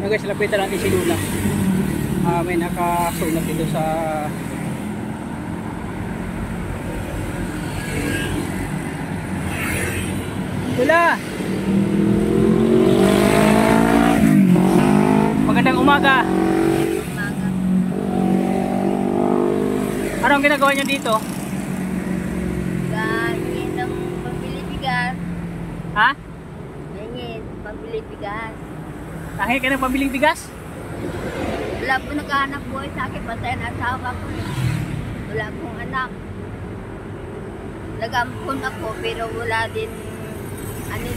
Yung guys, lapitan natin si Lula. May nakasulat dito sa Lula. Magandang umaga. Ano ang ginagawa niyo dito? Hingin ng pambili bigas. Ha? Hingin, pambili bigas. Tahi ka ng pambiling bigas? Wala po naghahanap buhay sa akin. Patay na asawa ko. Wala akong anak. Nag-ampun ako pero wala din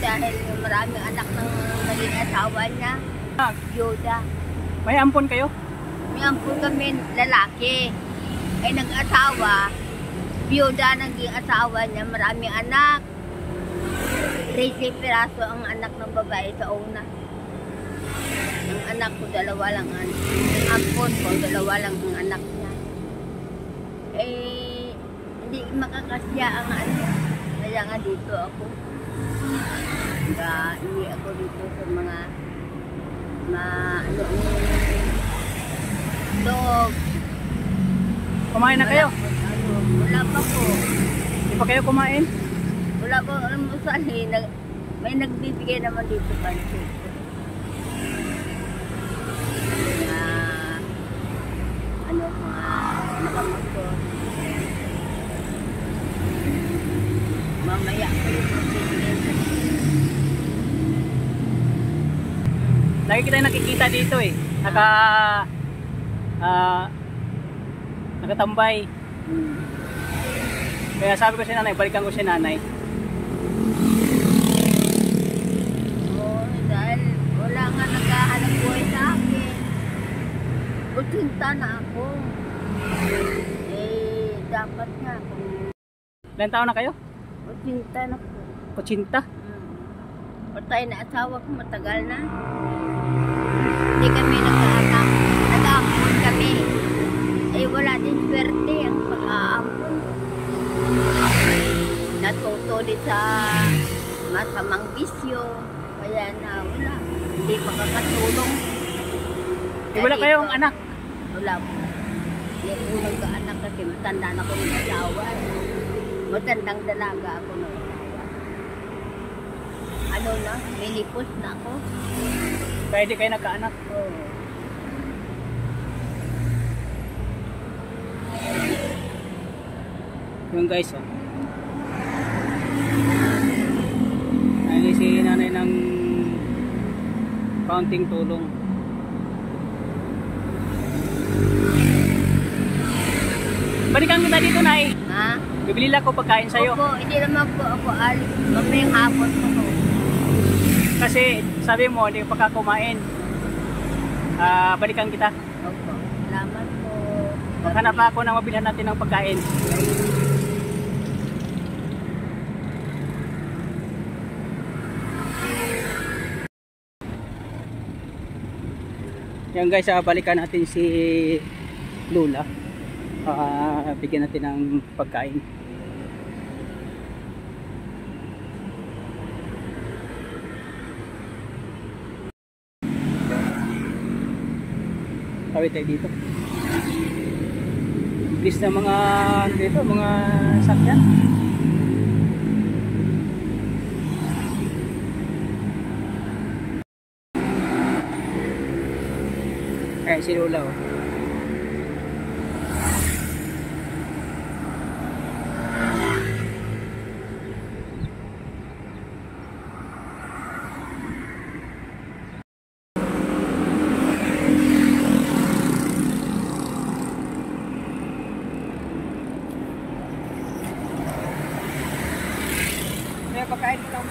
dahil maraming anak ng naging asawa niya. Yoda. May ampon kayo? May ampun kami lalaki. Ay nag-asawa. Yoda naging asawa niya. Maraming anak. 13 piraso ang anak ng babae sa una. Ang anak ko, dalawa lang. Ang ampon ko, dalawa lang ang anak niya. Hindi makakasya ang ano. Kaya nga dito ako. Hindi ako dito sa mga dog. Kumain na kayo? Wala pa po. Hindi pa kayo kumain? Wala po. Alam mo saan may nagbibigay naman dito pansit. Nakamotor. Mamaya ko yung Lagi kita nakikita dito eh. Nakatambay. Kaya sabi ko si nanay, balikan ko si nanay. Oo, dahil wala nga naghahanap buhay sa akin. Kusinta na ako. Dapat nga. Ilan taon na kayo? Kusinta na po. Kutsinta? Patay na asawa ko, matagal na. Hindi kami nag-anak. Nag-aampun kami. Wala din swerte ang pag-aampun. Natuto din sa masamang bisyo. Kaya na wala. Hindi makakatulong. Wala kayong anak? Wala po. Hindi po nagkaanak kasi matanda na ko ng asawa. Matandang dalaga ako ng asawa. Ano na, minipos na ako. Kaya di kayo nagkaanak? Oo. Yung guys, oh. Ayun si nanay ng counting tulong. Balikan kita dito, Nay. Ha? Bibili lang ko pagkain sa'yo. Opo, hindi naman po ako alis. Mamayang hapon po ko. Kasi sabi mo, hindi pa ka kumain. Balikan kita. Opo, salamat po. Maghanap ako na mabilhan natin ng pagkain. Yan guys, balikan natin si Lula. Bigyan natin ng pagkain. Tawid tayo dito. Bilis na mga dito, mga sakyan. Ayan si Lula, oh. Kaya pagkain mo lang.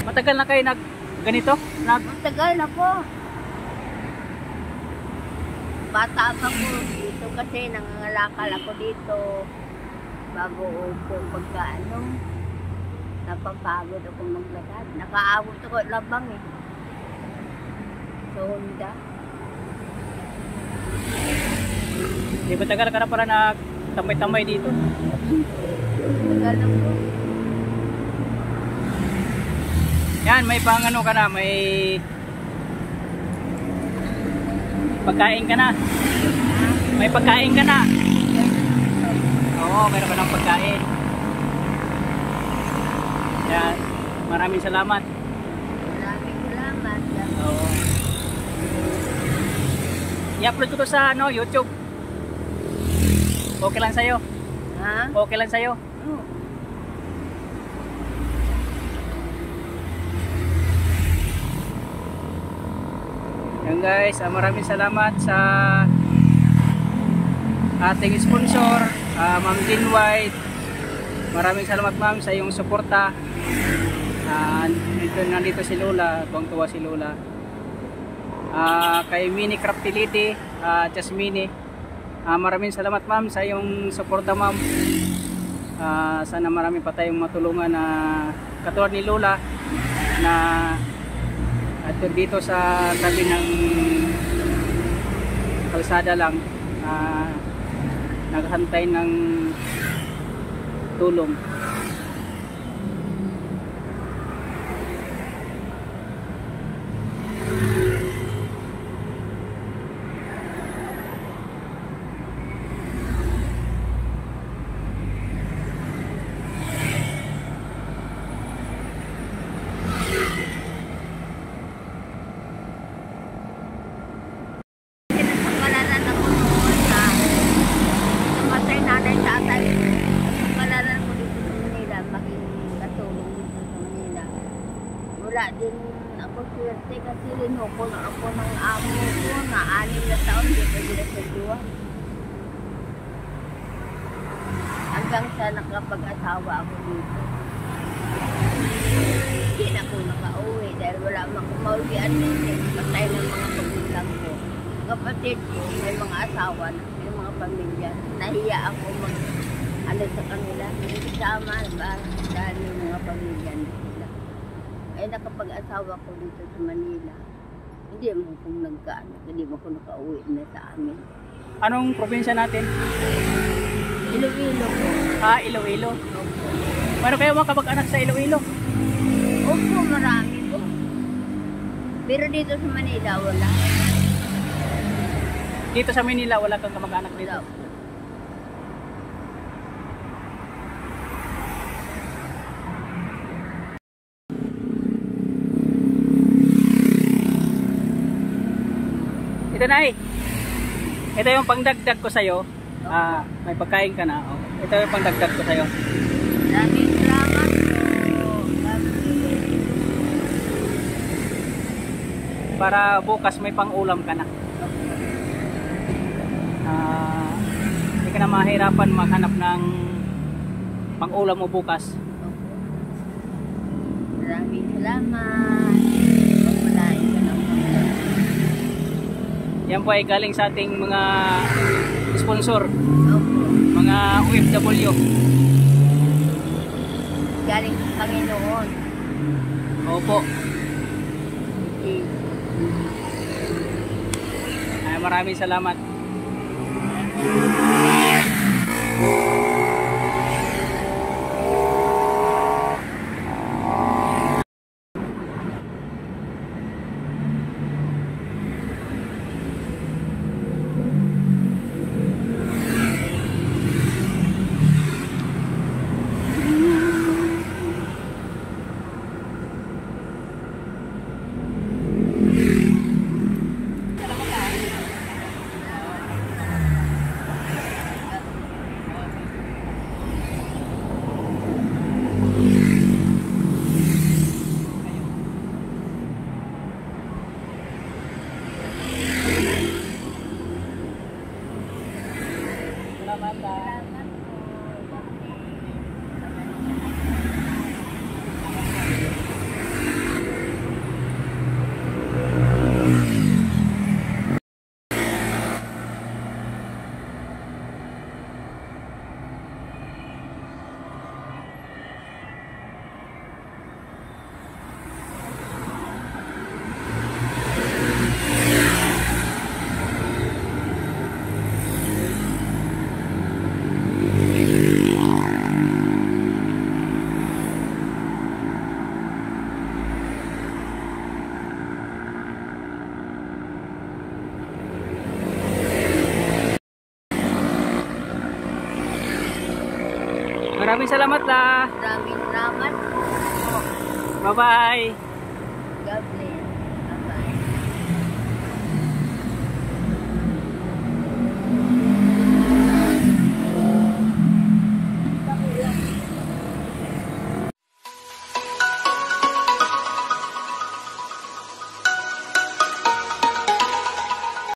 Matagal na kayo ganito? Matagal na po. Bata pa po dito kasi nangangalakal ako dito. Bago upo pagkaano. Napapagod ako maglakad. Nakaabot ako labang eh. Sa Honda. Di ba tagal ka na pala nagtambay-tambay dito? Tagal na po. Yan, may pangano ka na, may pagkain ka na. May pagkain ka na. Oo, meron ka ng pagkain. Yan, maraming salamat. Maraming salamat. Oo. I-upload ko to sa YouTube. Okay lang sa'yo? Ha? Okay lang sa'yo? Oh. Yan guys, maraming salamat sa ating sponsor, Ma'am Jean White. Maraming salamat ma'am sa iyong suporta. Nandito si Lola, tuwang-tuwa si Lola. Kay Mini Craftility, Jasmine. Maraming salamat ma'am sa iyong suporta ma'am. Sana marami pa tayong matulungan na katulad ni Lola na at dito sa tabi ng kalsada lang naghantay ng tulong. Pangalanan ako noon na namatay nanay sa atay. Pangalanan ko dito sa Manila, maging katulong dito sa Manila. Wala din ako swerte kasi rinoko na ako ng amo ko na 6 na taon, di pa sila sa diwa. Hanggang sa nakapag-asawa ako dito. Hindi na ako nakauwi dahil wala mang kumauwian din. Patay ng mga pagbilang ko. Kapatid ko, may mga asawa na, may mga pamilya. Nahiya ako ano sa kanila. Hindi sama ba? Dahil may mga pamilya na sila. Ay nakapag-asawa ko dito sa Manila. Hindi mo kung hindi mo ko nakauwi na sa amin. Anong probinsya natin? Iloilo po. Iloilo. Meron kayo mga kamag-anak sa Iloilo? Opo, marami po. Pero dito sa Manila, wala. Dito sa Manila, wala kang kamag-anak dito? Wala po. Ito na ito yung pangdagdag ko sa'yo. May pagkain ka na. Ito yung pangdagdag ko sa'yo. Maraming salamat po. Para bukas may pang-ulam ka na. Hindi ka na mahirapan maghanap ng pang-ulam mo bukas. Maraming salamat. Pagpalain ka ng Yan po ay galing sa ating mga sponsor, Opo. mga OFW. Galing sa Panginoon. Opo. Okay. Maraming salamat. Maraming salamat la. Maraming salamat po. Bye-bye. God bless.